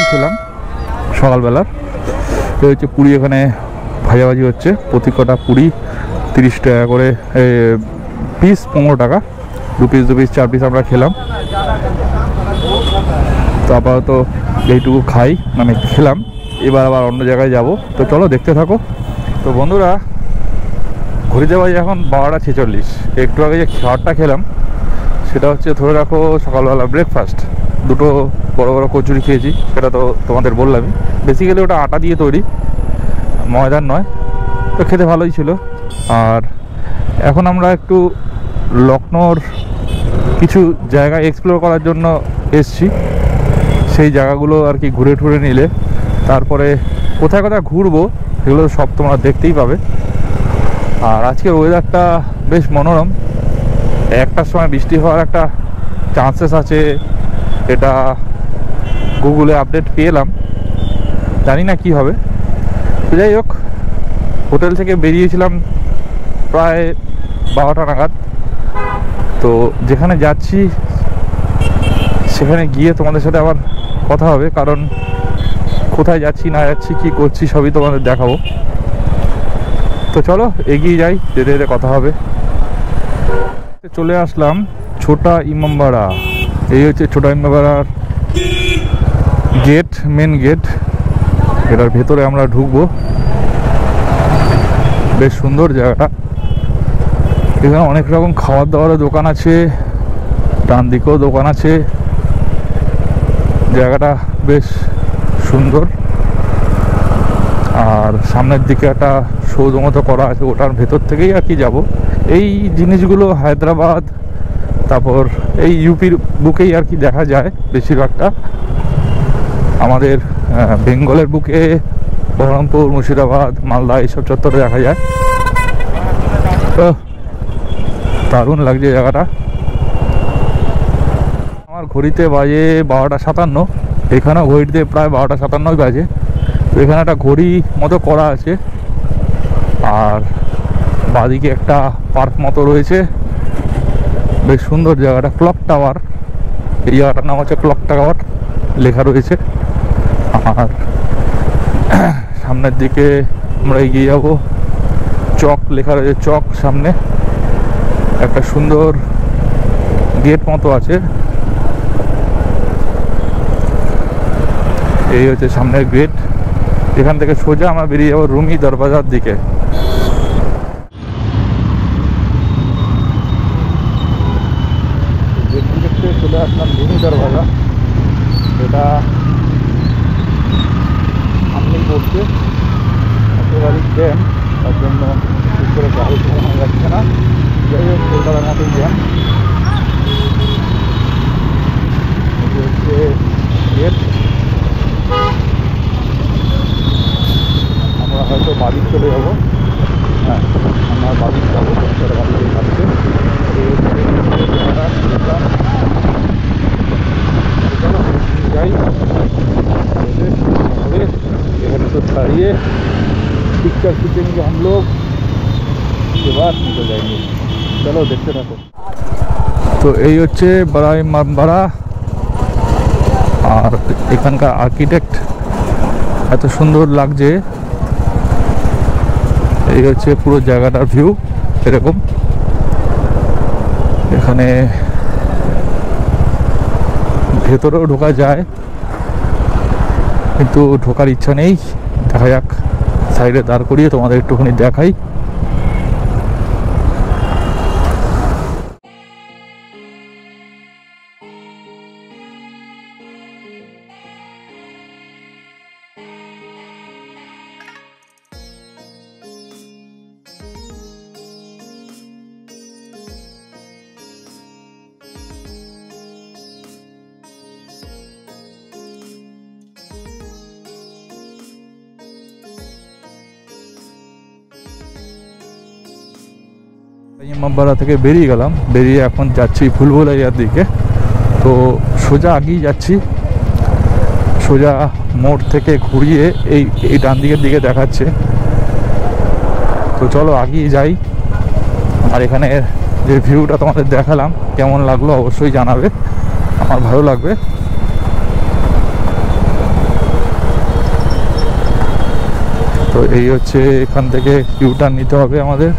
খেলাম সকালবেলার। এই হচ্ছে পুরি, এখানে ভাজাভাজি হচ্ছে। প্রতি কটা পুরি 30 টাকা করে, পিস 15 টাকা, 2 পিস 2 পিস 4 পিস আমরা খেলাম। তো আপাতত এইটুকু খাই, মানে খেলাম। এবার আবার অন্য জায়গায় যাব, তো চলো দেখতে থাকো। তো বন্ধুরা, ঘুরিতে বাজে এখন 12টা 46। একটু আগে যে খাবারটা খেলাম সেটা হচ্ছে ধরে রাখো সকালবেলা ব্রেকফাস্ট। দুটো বড় বড় কচুরি খেয়েছি, সেটা তো তোমাদের বললামই। বেসিক্যালি ওটা আটা দিয়ে তৈরি, ময়দার নয়। তো খেতে ভালোই ছিল। আর এখন আমরা একটু লখনৌর কিছু জায়গা এক্সপ্লোর করার জন্য এসছি। সেই জায়গাগুলো আর কি ঘুরে টুরে নিলে তারপরে কোথায় কোথায় ঘুরবো সেগুলো সব তোমরা দেখতেই পাবে। আর আজকের ওয়েদারটা বেশ মনোরম। একটার সময় বৃষ্টি হওয়ার একটা চান্সেস আছে, এটা গুগলে আপডেট পেলাম, জানি না কি হবে। তো যাই হোক, হোটেল থেকে বেরিয়েছিলাম প্রায় 12টা নাগাদ। তো যেখানে যাচ্ছি সেখানে গিয়ে তোমাদের সাথে আবার কথা হবে, কারণ কোথায় যাচ্ছি না যাচ্ছি কি করছি সবই তোমাদের দেখাবো। তো চলো এগিয়ে যাই, যেতে যেতে কথা হবে। চলে আসলাম ছোটা ইমামবাড়া। এই হচ্ছে ছোটা ইমামবাড়ার গেট, মেন গেট। এটার ভেতরে আমরা ঢুকবো। বেশ সুন্দর জায়গাটা। এখানে অনেক রকম খাবার দাবারের দোকান আছে, ডান দিকেও দোকান আছে। জায়গাটা বেশ সুন্দর। আর সামনের দিকে একটা সৌধ মতো করা আছে, ওটার ভেতর থেকেই আর কি যাবো। এই জিনিসগুলো হায়দ্রাবাদ, তারপর এই ইউপির বুকেই আর কি দেখা যায় বেশিরভাগটা। আমাদের বেঙ্গলের বুকে বহরমপুর, মুর্শিদাবাদ, মালদা এইসব চত্বরে দেখা যায়। তো দারুণ লাগছে জায়গাটা। আমার ঘড়িতে বাজে 12টা 57। এখানেও ঘড়িতে প্রায় 12টা 57 বাজে। তো এখানে একটা ঘড়ি মতো করা আছে, আর বাদিকে একটা পার্ক মতো রয়েছে। বেশ সুন্দর জায়গাটা। ক্লক টাওয়ার, এই জায়গাটার নাম হচ্ছে ক্লক টাওয়ার লেখা রয়েছে। আর সামনের দিকে আমরা এগিয়ে যাবো। চক লেখা রয়েছে, চক। সামনে একটা সুন্দর গেট মতো আছে। এই হচ্ছে সামনের গেট। এখান থেকে সোজা আমরা বেরিয়ে যাবো রুমি দরবাজার দিকে। চলে আসলাম রুমি দরবাজা। এটা সামনেই পড়ছে, একেবারেই জ্যাম, তার জন্য ঠিক করে গাড়ি চালানো যাচ্ছে না। যাই হোক, কলকাতার মতোই জ্যাম। এটি হচ্ছে গেট। আমরা হয়তো বাড়ি চলে যাবো। হ্যাঁ, আমরা বাড়ি যাবো, বাড়িতে থাকছে। যাই এখানে তো দাঁড়িয়ে पिक्चर खींचेंगे हम लोग, उसके बाद निकल जाएंगे। चलो देखते থাকো। তো এই হচ্ছে বড়া ইমামবাড়া। আর এখানকার আর্কিটেক্ট এত সুন্দর লাগছে। এই হচ্ছে পুরো জায়গাটার ভিউ এরকম। এখানে ভেতরেও ঢোকা যায়, কিন্তু ঢোকার ইচ্ছা নেই। দেখা যাক, সাইডে দাঁড় করিয়ে তোমাদের একটুখানি দেখাই। ইমামবাড়া থেকে বেরিয়ে গেলাম, বেরিয়ে এখন যাচ্ছি ভুলভুলাইয়ার দিকে। তো সোজা আগেই যাচ্ছি, সোজা মোড় থেকে ঘুরিয়ে এই ডান দিকের দিকে দেখাচ্ছে। তো চলো আগিয়ে যাই। আর এখানে যে ভিউটা তোমাদের দেখালাম কেমন লাগলো অবশ্যই জানাবে, আমার ভালো লাগবে। তো এই হচ্ছে, এখান থেকে ইউটার্ন নিতে হবে আমাদের।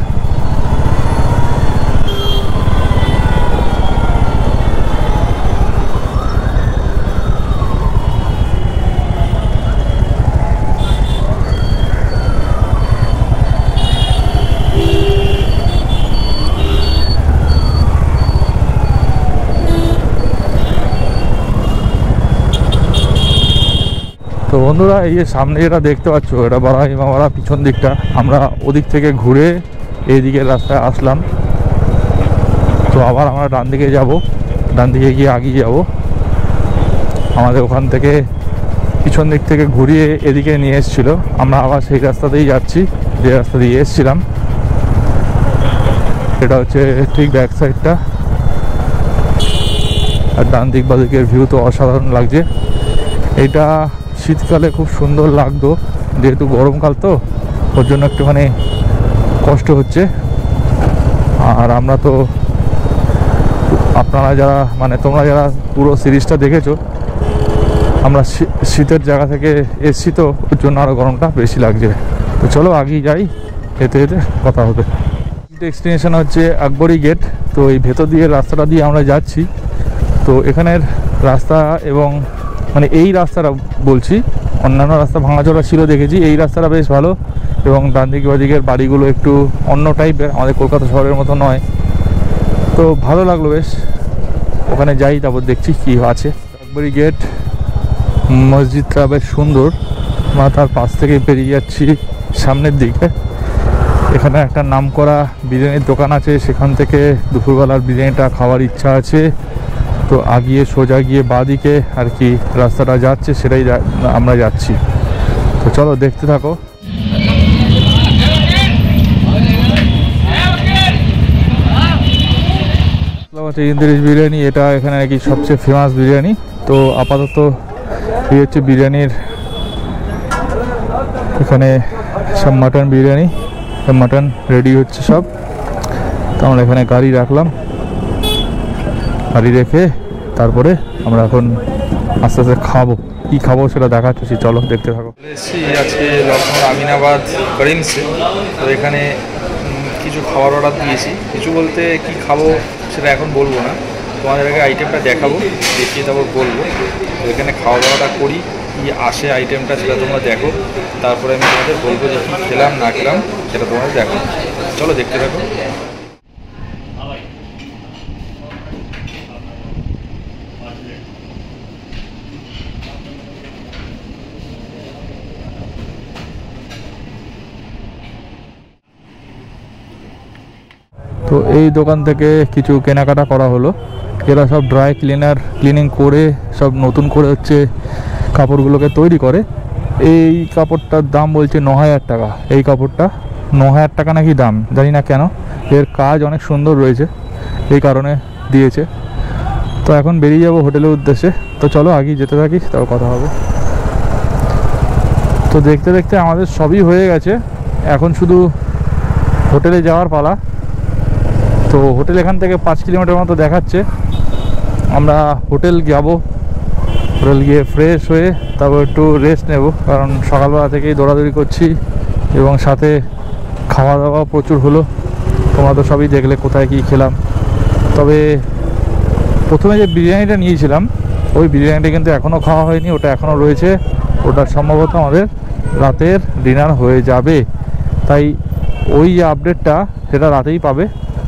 তো বন্ধুরা, এই যে সামনে যেটা দেখতে পাচ্ছ, এটা বারাহি মামারা পিছন দিকটা। আমরা ওদিক থেকে ঘুরে এই দিকের রাস্তায় আসলাম। তো আবার আমরা ডান দিকে যাব, ডান দিকে গিয়ে আগিয়ে যাব। আমাদের ওখান থেকে পিছন দিক থেকে ঘুরিয়ে এদিকে নিয়ে এসেছিলো, আমরা আবার সেই রাস্তাতেই যাচ্ছি যে রাস্তা দিয়ে এসেছিলাম। এটা হচ্ছে ঠিক ব্যাক সাইডটা। আর ডান দিক বা দিকের ভিউ তো অসাধারণ লাগছে। এটা শীতকালে খুব সুন্দর লাগতো, যেহেতু গরমকাল তো ওর জন্য একটুখানি কষ্ট হচ্ছে। আর আমরা তো, আপনারা যারা মানে তোমরা যারা পুরো সিরিজটা দেখেছো, আমরা শীতের জায়গা থেকে এসছি তো ওর জন্য আরও গরমটা বেশি লাগছে। তো চলো আগেই যাই, যেতে যেতে কথা হবে। ডেস্টিনেশন হচ্ছে আকবরী গেট। তো এই ভেতর দিয়ে রাস্তাটা দিয়ে আমরা যাচ্ছি। তো এখানের রাস্তা এবং মানে এই রাস্তাটা বলছি, অন্যান্য রাস্তা ভাঙাচোরা ছিল দেখেছি, এই রাস্তাটা বেশ ভালো। এবং ডান দিক বাদিকের বাড়িগুলো একটু অন্য টাইপের, আমাদের কলকাতা শহরের মতো নয়। তো ভালো লাগলো বেশ। ওখানে যাই, তারপর দেখছি কি আছে। আকবরী গেট, মসজিদটা বেশ সুন্দর। আমরা তার পাশ থেকে বেরিয়ে যাচ্ছি সামনের দিকে। এখানে একটা নামকরা বিরিয়ানির দোকান আছে, সেখান থেকে দুপুরবেলার বিরিয়ানিটা খাওয়ার ইচ্ছা আছে। তো আগিয়ে সোজা গিয়ে বাঁদিকে আর কি রাস্তাটা যাচ্ছে, সেটাই আমরা যাচ্ছি। তো চলো দেখতে থাকো। ইন্দ্রিশ বিরিয়ানি, এটা এখানে নাকি সবচেয়ে ফেমাস বিরিয়ানি। তো আপাতত এই হচ্ছে বিরিয়ানির, এখানে সব মাটন বিরিয়ানি, মাটন রেডি হচ্ছে সব। তো আমরা এখানে গাড়ি রাখলাম, গাড়ি রেখে তারপরে আমরা এখন আস্তে আস্তে খাবো। কি খাবো সেটা দেখাচ্ছি, চলো দেখতে থাকো। এসেছি আজকে লখনৌ আমিনাবাদ করিমসে। তো এখানে কিছু খাবার অর্ডার দিয়েছি। কিছু বলতে কি খাবো সেটা এখন বলবো না, তোমাদেরকে আইটেমটা দেখাবো, দেখিয়ে তারপর বলবো। তো এখানে খাওয়া দাওয়াটা করি, কি আসে আইটেমটা সেটা তোমরা দেখো, তারপরে আমি তোমাদের বলবো যে কী খেলাম না খেলাম সেটা তোমাদের দেখো। চলো দেখতে থাকো। তো এই দোকান থেকে কিছু কেনাকাটা করা হলো। এরা সব ড্রাই ক্লিনিং করে সব নতুন করে হচ্ছে কাপড়গুলোকে তৈরি করে। এই কাপড়টার দাম বলছে 9,000 টাকা। এই কাপড়টা 9,000 টাকা নাকি দাম, জানি না কেন। এর কাজ অনেক সুন্দর রয়েছে, এই কারণে দিয়েছে। তো এখন বেরিয়ে যাব হোটেলের উদ্দেশ্যে। তো চলো আগেই যেতে থাকি, তাও কথা হবে। তো দেখতে দেখতে আমাদের সবই হয়ে গেছে, এখন শুধু হোটেলে যাওয়ার পালা। তো হোটেল এখান থেকে 5 কিলোমিটার মতো দেখাচ্ছে। আমরা হোটেল যাব, হোটেল গিয়ে ফ্রেশ হয়ে তারপর একটু রেস্ট নেব, কারণ সকালবেলা থেকেই দৌড়াদৌড়ি করছি এবং সাথে খাওয়া দাওয়া প্রচুর হলো। তোমরা তো সবই দেখলে কোথায় কি খেলাম। তবে প্রথমে যে বিরিয়ানিটা নিয়েছিলাম, ওই বিরিয়ানিটা কিন্তু এখনও খাওয়া হয়নি, ওটা এখনও রয়েছে। ওটা সম্ভবত আমাদের রাতের ডিনার হয়ে যাবে। তাই ওই যে আপডেটটা সেটা রাতেই পাবে।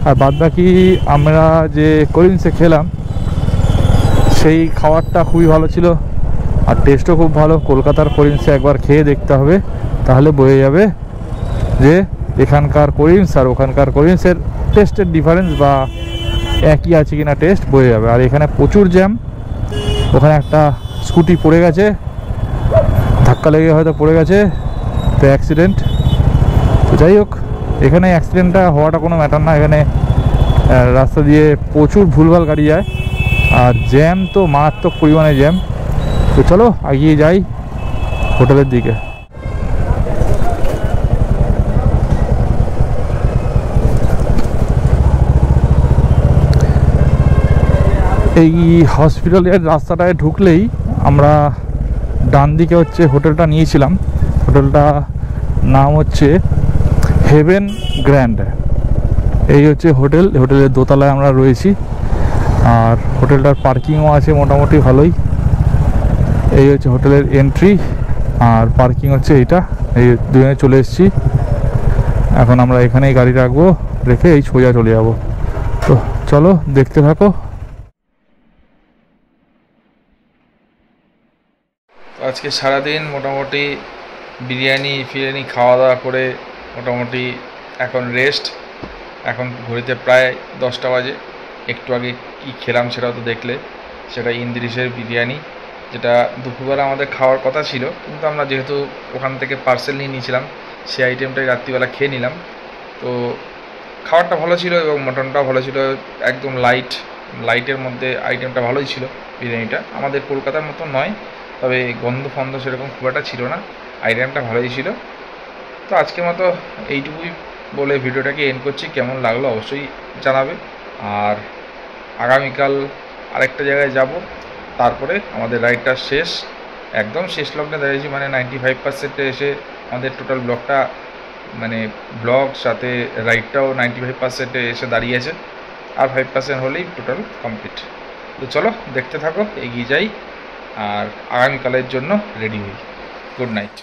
আর বাদ বাকি আমরা যে করিমসে খেলাম সেই খাবারটা খুবই ভালো ছিল, আর টেস্টও খুব ভালো। কলকাতার করিমসে একবার খেয়ে দেখতে হবে, তাহলে বোঝা যাবে যে এখানকার করিমস আর ওখানকার করিমসের টেস্টের ডিফারেন্স বা একই আছে কিনা টেস্ট বোঝা যাবে। আর এখানে প্রচুর জ্যাম। ওখানে একটা স্কুটি পড়ে গেছে, ধাক্কা লেগে হয়তো পড়ে গেছে, তো অ্যাক্সিডেন্ট। তো যাই হোক, এখানে অ্যাক্সিডেন্টটা হওয়াটা কোনো ম্যাটার না। এখানে রাস্তা দিয়ে প্রচুর ভুলভাল গাড়ি যায়, আর জ্যাম তো মারাত্মক পরিমাণে জ্যাম। তো চলো এগিয়ে যাই হোটেলের দিকে। এই হসপিটালের রাস্তাটায় ঢুকলেই আমরা ডান দিকে হচ্ছে হোটেলটা নিয়েছিলাম। হোটেলটা নাম হচ্ছে হেভেন গ্র্যান্ড। এই হচ্ছে হোটেল, হোটেলের দোতলায় আমরা রয়েছি। আর হোটেলটার পার্কিংও আছে মোটামুটি ভালোই। এই হচ্ছে হোটেলের এন্ট্রি, আর পার্কিং হচ্ছে এইটা। এই দুজনে চলে এসেছি, এখন আমরা এখানেই গাড়ি রাখবো, রেখে এই সোজা চলে যাব। তো চলো দেখতে থাকো। আজকে সারাদিন মোটামুটি বিরিয়ানি ফিরিয়ানি খাওয়া দাওয়া করে মোটামুটি এখন রেস্ট। এখন ঘড়িতে প্রায় 10টা বাজে। একটু আগে কি খেলাম সেটাও তো দেখলে, সেটা ইন্দ্রিসের বিরিয়ানি, যেটা দুপুরবেলা আমাদের খাওয়ার কথা ছিল, কিন্তু আমরা যেহেতু ওখান থেকে পার্সেল নিয়ে নিয়েছিলাম, সেই আইটেমটাই রাত্রিবেলা খেয়ে নিলাম। তো খাবারটা ভালো ছিল এবং মটনটাও ভালো ছিল, একদম লাইটের মধ্যে আইটেমটা ভালোই ছিল। বিরিয়ানিটা আমাদের কলকাতার মতো নয়, তবে গন্ধ ফন্ধ সেরকম খুব একটা ছিল না, আইটেমটা ভালোই ছিল। তো আজকের মতো এইটুকুই বলে ভিডিওটাকে এন্ড করছি। কেমন লাগলো অবশ্যই জানাবে। আর আগামীকাল আরেকটা জায়গায় যাব, তারপরে আমাদের রাইডটা শেষ, একদম শেষ লগ্নে দাঁড়িয়েছি, মানে 95%-এ এসে আমাদের টোটাল ব্লগটা, মানে ব্লগ সাথে রাইডটাও 95%-এ এসে দাঁড়িয়েছে। আর 5% হলেই টোটাল কমপ্লিট। তো চলো দেখতে থাকো, এগিয়ে যাই আর আগামীকালের জন্য রেডি হই। Good night.